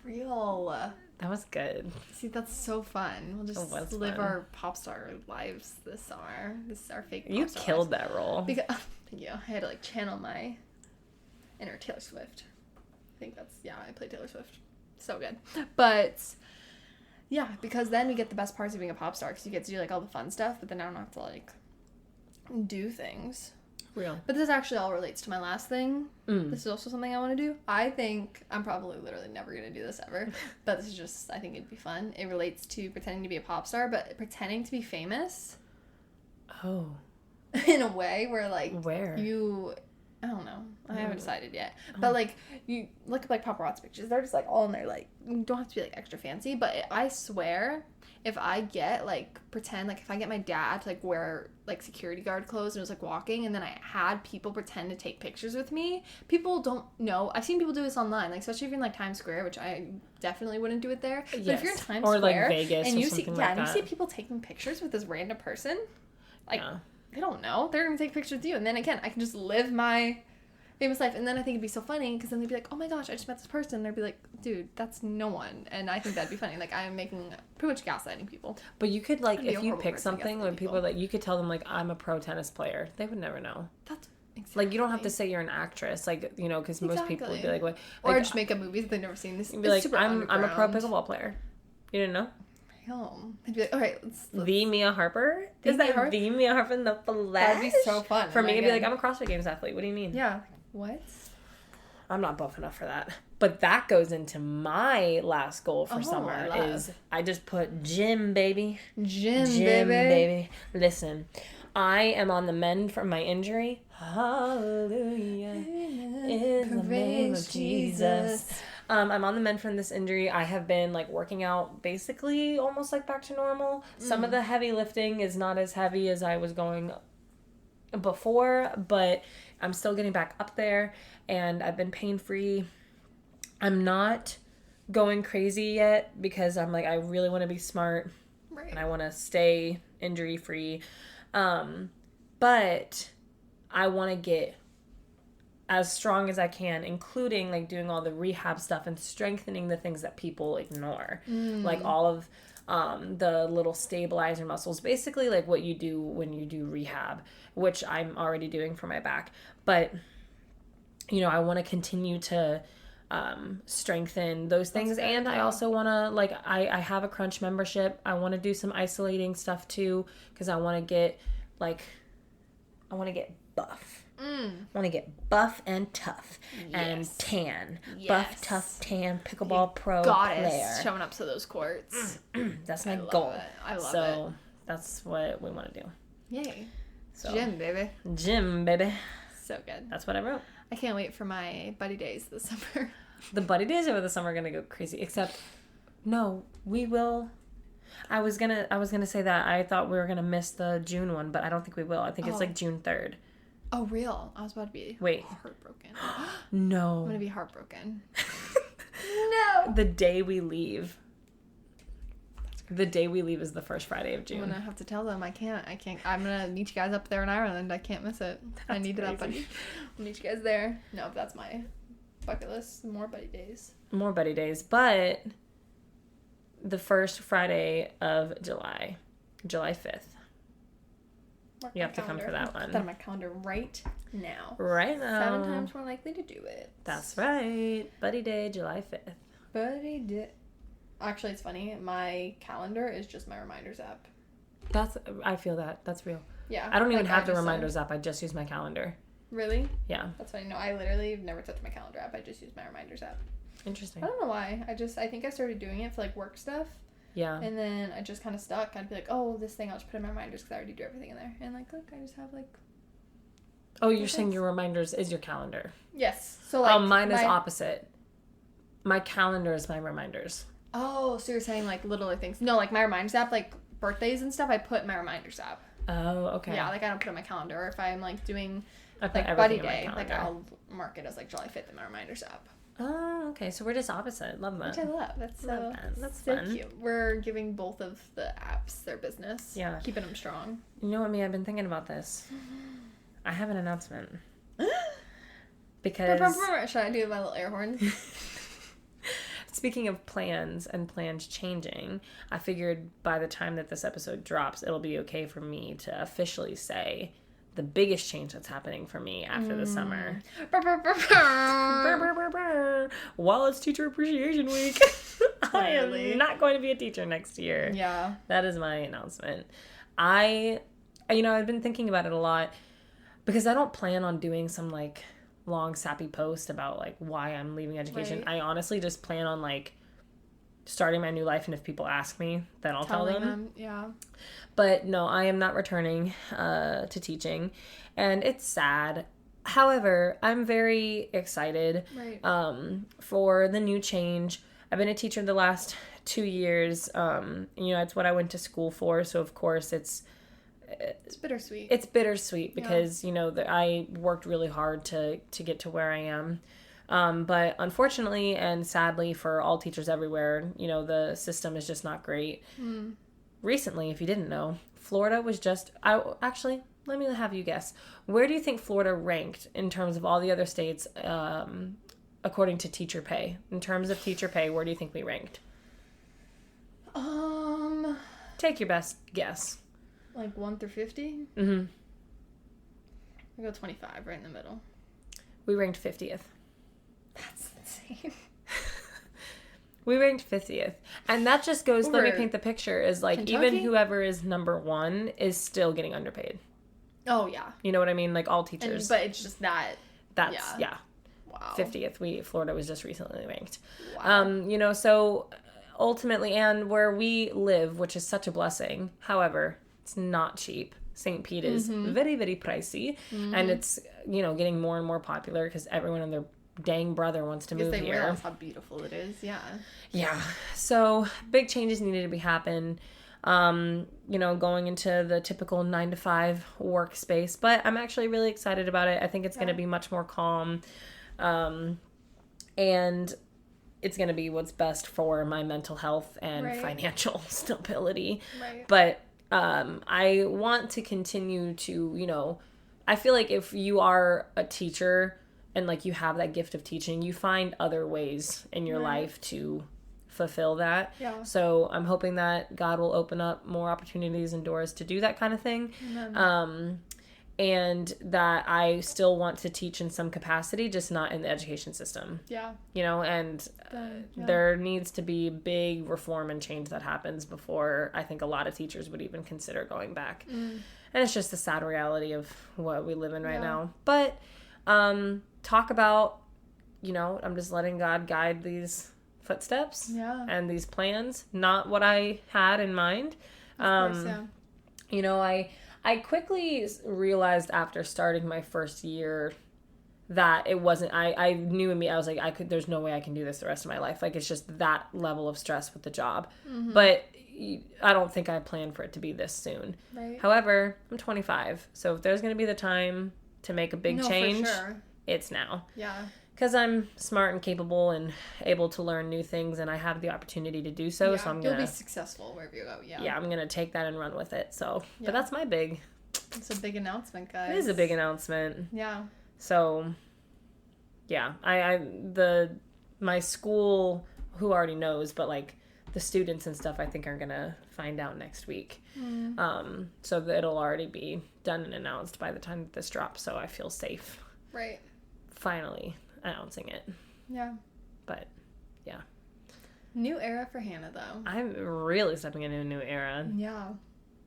Real. That was good. See, that's so fun. We'll just was live fun. our pop star lives this summer. This is our fake pop You star killed lives. that role. Because, thank you. I had to like channel my inner Taylor Swift. I think I played Taylor Swift. So good. But yeah, because then we get the best parts of being a pop star because you get to do like all the fun stuff, but then I don't have to like do things. Real. But this actually all relates to my last thing. Mm. This is also something I want to do. I think I'm probably literally never going to do this ever. But this is just, I think it'd be fun. It relates to pretending to be a pop star, but pretending to be famous Oh. in a way where, like, Where? I don't know. I haven't decided yet. But, like, you look at, like, paparazzi pictures. They're just, like, all in there, like, you don't have to be, like, extra fancy. But I swear, if I get, like, pretend, like, if I get my dad to, like, wear, like, security guard clothes and was, like, walking, and then I had people pretend to take pictures with me, people don't know. I've seen people do this online, like, especially if you're in, like, Times Square, which I definitely wouldn't do it there. But if you're in Times or, Square, like, Vegas and or you see, something yeah, like and you that. see people taking pictures with this random person, like, Yeah. they don't know. They're going to take pictures with you. And then, again, I can just live my Famous life. And then I think it'd be so funny because then they'd be like, oh my gosh, I just met this person. And they'd be like, dude, that's no one. And I think that'd be funny. Like, I'm making pretty much gaslighting people. But you could, like, I'd be a if you horrible pick person, something gaslighting when people people. are like, you could tell them, like, I'm a pro tennis player. They would never know. That's exactly. Like, you don't have to say you're an actress, like, you know, because most people would be like, what? Or Like, just make a movie that they've never seen. This you'd be like, super I'm a pro underground. pickleball player. You didn't know? I'd be like, all right, let's The Mia Harper? Is that her? The Mia Harper in the flesh? That'd be so fun. For Oh me, my it'd be God. like, I'm a CrossFit Games athlete. What do you mean? Yeah. What? I'm not buff enough for that. But that goes into my last goal for I summer love. is I just put gym, baby. Gym, Baby. Listen, I am on the mend from my injury. Hallelujah. In the name of Jesus. I'm on the mend from this injury. I have been like working out basically almost like back to normal. Some of the heavy lifting is not as heavy as I was going before, but I'm still getting back up there and I've been pain free. I'm not going crazy yet because I'm like, I really want to be smart Right. and I want to stay injury free. But I want to get as strong as I can, including like doing all the rehab stuff and strengthening the things that people ignore. Like all of the little stabilizer muscles, basically like what you do when you do rehab, which I'm already doing for my back. But, you know, I want to continue to strengthen those things. good, And I yeah. also want to, like, I have a Crunch membership. I want to do some isolating stuff too, because I want to get, like, I want to get buff. I want to get buff and tough and Yes. tan. Yes. Buff, tough, tan, pickleball pro Goddess player. showing up to those courts. That's my I love goal. it. I love So that's what we want to do. Yay. So Gym, baby. Gym, baby. So good. That's what I wrote. I can't wait for my buddy days this summer. The buddy days over the summer are gonna go crazy. Except, no, we will. I was gonna say that I thought we were gonna miss the June one, but I don't think we will. I think it's Oh. like June 3rd. Oh, real? I was about to be Wait. heartbroken. I'm No. gonna be heartbroken. No. The day we leave. The day we leave is the first Friday of I'm June. gonna have to tell them I can't. I'm gonna meet you guys up there in Ireland. I can't miss it. I That's need that crazy. buddy. I'll meet you guys there. No, that's my bucket list. More buddy days. More buddy days, but the first Friday of July, July 5th. Mark You my have to come calendar. for that Put one. that on my calendar right now. Right now. 7 times more likely to do it. That's right. Buddy Day, July 5th. Buddy did. Actually, it's funny. My calendar is just my reminders app. I feel that. That's real. Yeah. I don't even like, have the just, reminders app. I just use my calendar. Really? Yeah. That's funny. No, I literally never touch my calendar app. I just use my reminders app. Interesting. I don't know why. I think I started doing it for like work stuff. Yeah. And then I just kind of stuck. I'd be like, oh, this thing, I'll just put in my reminders because I already do everything in there. And like, look, I just have like. Oh, you're Yes. saying your reminders is your calendar. Yes. So like. Mine is my- opposite. My calendar is my reminders. Oh, so you're saying like little things. No, like my reminders app, like birthdays and stuff, I put in my reminders app. Oh, okay. Yeah, like I don't put it in my calendar. Or if I'm like doing I put like everything buddy in my day, like calendar. I'll mark it as like July 5th in my reminders app. Oh, okay. So we're just opposite. Love Which that. I love. That's so, Love that. That's so fun. cute. We're giving both of the apps their business. Yeah. Keeping them strong. You know what, Mia? I've been thinking about this. I have an announcement. Because Should I do my little air horn? speaking of plans and plans changing, I figured by the time that this episode drops, it'll be okay for me to officially say the biggest change that's happening for me after the summer. Brr, brr, brr, brr. While it's Teacher Appreciation Week, I Really? am not going to be a teacher next year. Yeah. That is my announcement. I've been thinking about it a lot because I don't plan on doing some like long sappy post about like why I'm leaving education. Right. I honestly just plan on like starting my new life, and if people ask me, then I'll tell them. Yeah. But no, I am not returning to teaching, and it's sad. However, I'm very excited Right. for the new change. I've been a teacher the last 2 years. It's what I went to school for, so of course it's bittersweet. it's bittersweet because I worked really hard to get to where I am. But unfortunately and sadly for all teachers everywhere, the system is just not great. Recently, if you didn't know, Florida was just let me have you guess. Where do you think Florida ranked in terms of all the other states, according to teacher pay? In terms of teacher pay, where do you think we ranked? Take your best guess. Like 1 through 50? Mm-hmm. I go 25, right in the middle. We ranked 50th. That's insane. We ranked 50th. And that just goes, let me Over paint the picture, is like, Kentucky? even whoever is number one is still getting underpaid. Oh, yeah. You know what I mean? Like, all teachers. But it's just that. That's, yeah. Wow. 50th. Florida was just recently ranked. Wow. You know, so ultimately, and where we live, which is such a blessing, however, it's not cheap. St. Pete is very, very pricey. And it's, you know, getting more and more popular because everyone and their dang brother wants to move they here. realize how beautiful it is. Yeah. Yeah. So big changes needed to be happen. You know, going into the typical 9-to-5 workspace, but I'm actually really excited about it. I think it's going to be much more calm. And it's going to be what's best for my mental health and financial stability. Right. But, I want to continue to, you know, I feel like if you are a teacher and like you have that gift of teaching, you find other ways in your life to fulfill that. Yeah. So I'm hoping that God will open up more opportunities and doors to do that kind of thing. Amen. And that I still want to teach in some capacity, just not in the education system. Yeah. You know, and there needs to be big reform and change that happens before I think a lot of teachers would even consider going back. And it's just the sad reality of what we live in right now. But talk about, you know, I'm just letting God guide these footsteps and these plans, not what I had in mind. Of course, You know, I quickly realized after starting my first year that it wasn't, I knew in me, I was like, there's no way I can do this the rest of my life. Like, it's just that level of stress with the job. But I don't think I planned for it to be this soon. Right. However, I'm 25. So if there's going to be the time to make a big change, for sure. It's now. Yeah. Because I'm smart and capable and able to learn new things, and I have the opportunity to do so. So I'm gonna You'll be successful wherever you go. Yeah. Yeah, I'm gonna take that and run with it. So, but that's my big. It's a big announcement, guys. It is a big announcement. Yeah. So, yeah, my school, who already knows, but like the students and stuff, I think are gonna find out next week. So that it'll already be done and announced by the time that this drops. So I feel safe. Right. Finally announcing it. Yeah. But yeah. New era for Hannah, though. I'm really stepping into a new era. Yeah.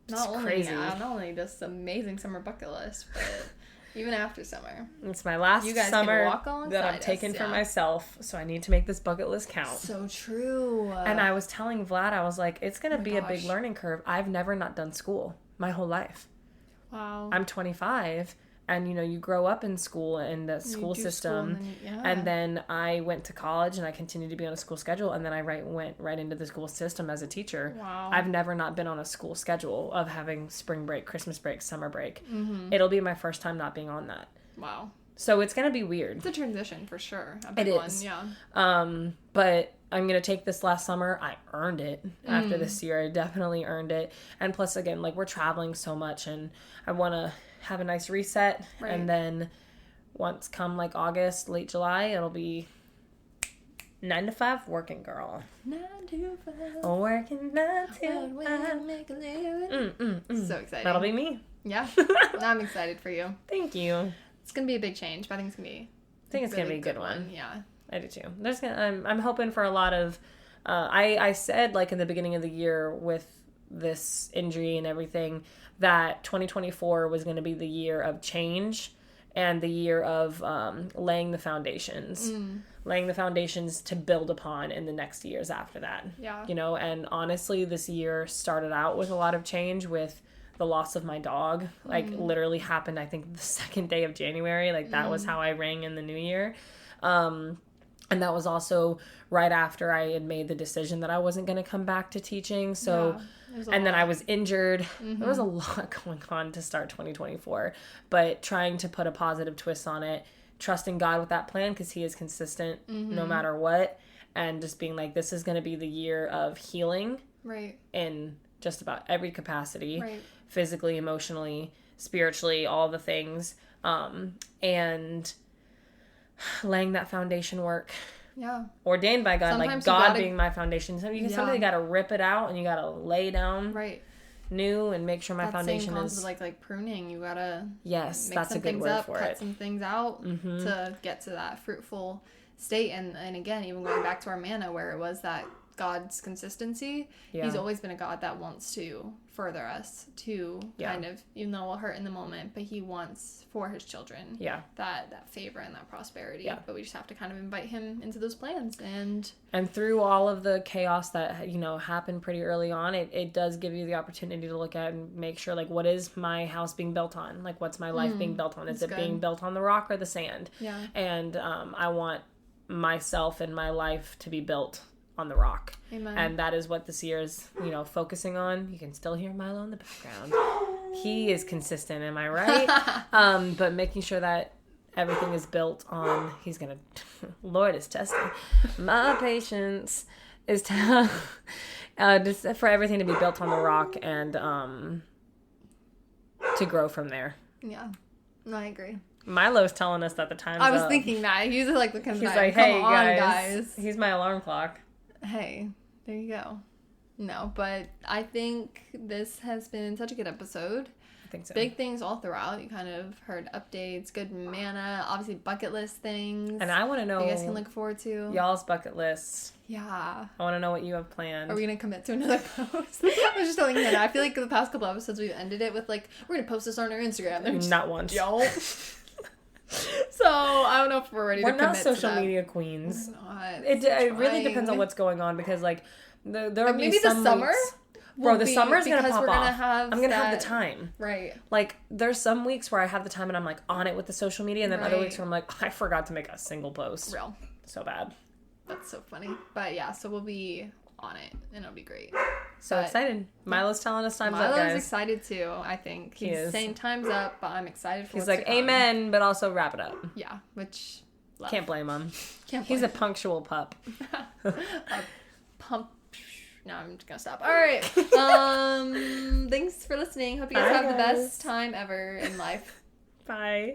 It's crazy. Not only this amazing summer bucket list, but even after summer. It's my last You guys summer can walk alongside that I've us, taken for myself, so I need to make this bucket list count. So true. And I was telling Vlad, I was like, it's going to be a big gosh. learning curve. I've never not done school my whole life. Wow. I'm 25. And, you know, you grow up in school, in the school system. And then I went to college and I continued to be on a school schedule. And then I went right into the school system as a teacher. Wow. I've never not been on a school schedule of having spring break, Christmas break, summer break. It'll be my first time not being on that. Wow. So it's going to be weird. It's a transition for sure. A It big one, is. yeah. But I'm going to take this last summer. I earned it after this year. I definitely earned it. And plus, again, like, we're traveling so much and I want to have a nice reset. Right. And then once come like August, late July, it'll be 9-to-5 working girl. 9 to 5. Working 9 to 5. So exciting. That'll be me. Yeah. I'm excited for you. Thank you. It's going to be a big change, but I think it's going to be It's going to be a good one. Yeah. I do too. I'm hoping for a lot of. I said, like, in the beginning of the year with this injury and everything, that 2024 was going to be the year of change and the year of laying the foundations to build upon in the next years after that. Yeah. You know, and honestly, this year started out with a lot of change with the loss of my dog. Like, literally happened, I think, the second day of January. Like, that was how I rang in the new year. And that was also right after I had made the decision that I wasn't going to come back to teaching. So, and then I was injured. There was a lot going on to start 2024, but trying to put a positive twist on it, trusting God with that plan because He is consistent no matter what. And just being like, this is going to be the year of healing Right. in just about every capacity, Right. physically, emotionally, spiritually, all the things, and laying that foundation work. Yeah. Ordained by God, Sometimes like God gotta, being my foundation. Sometimes you got to rip it out and you got to lay down right. new and make sure my foundation is like pruning. You gotta yes, make that's some a good things word up, for cut it. some things out to get to that fruitful state. And again, even going back to our manna, where it was that God's consistency, he's always been a God that wants to further us to kind of, even though we'll hurt in the moment, but he wants for his children that favor and that prosperity. But we just have to kind of invite him into those plans. And through all of the chaos that, you know, happened pretty early on, it does give you the opportunity to look at and make sure, like, what is my house being built on? Like, what's my life being built on? Is it being built on the rock or the sand? Yeah. And I want myself and my life to be built on the rock. Amen. And that is what this year is, you know, focusing on. You can still hear Milo in the background. He is consistent, am I right? But making sure that everything is built on, he's gonna, Lord is testing my patience, is to, just for everything to be built on the rock and to grow from there. Yeah, no, I agree. Milo's telling us that the time's I was up. thinking that. He's like looking at He's that. like, Come hey, on, guys. He's my alarm clock. Hey, there you go. No, but I think this has been such a good episode. I think so. Big things all throughout. You kind of heard updates, good manna, obviously bucket list things. And I want to know you guys can look forward to. y'all's bucket lists. Yeah. I want to know what you have planned. Are we going to commit to another post? I was just telling Hannah, I feel like the past couple episodes we've ended it with like, we're going to post this on our Instagram. They're just, not once. Don't. So I don't know if we're ready to commit to that. We're not social media queens. Not. It really depends on what's going on because like there will be maybe some the summer. weeks, bro, the summer's gonna pop off. I'm gonna have the time. Right. Like there's some weeks where I have the time and I'm like on it with the social media, and then other weeks where I'm like I forgot to make a single post. Real. So bad. That's so funny. But yeah, so we'll be on it and it'll be great. So excited. Milo's telling us time's up, guys. Milo's excited too, I think. He's saying time's up, but I'm excited for He's like, amen, but also wrap it up. Yeah, which... Love. Can't blame him. Can't blame He's a punctual pup. A pump... No, I'm just gonna stop. All right. Thanks for listening. Hope you guys have the best time ever in life. Bye.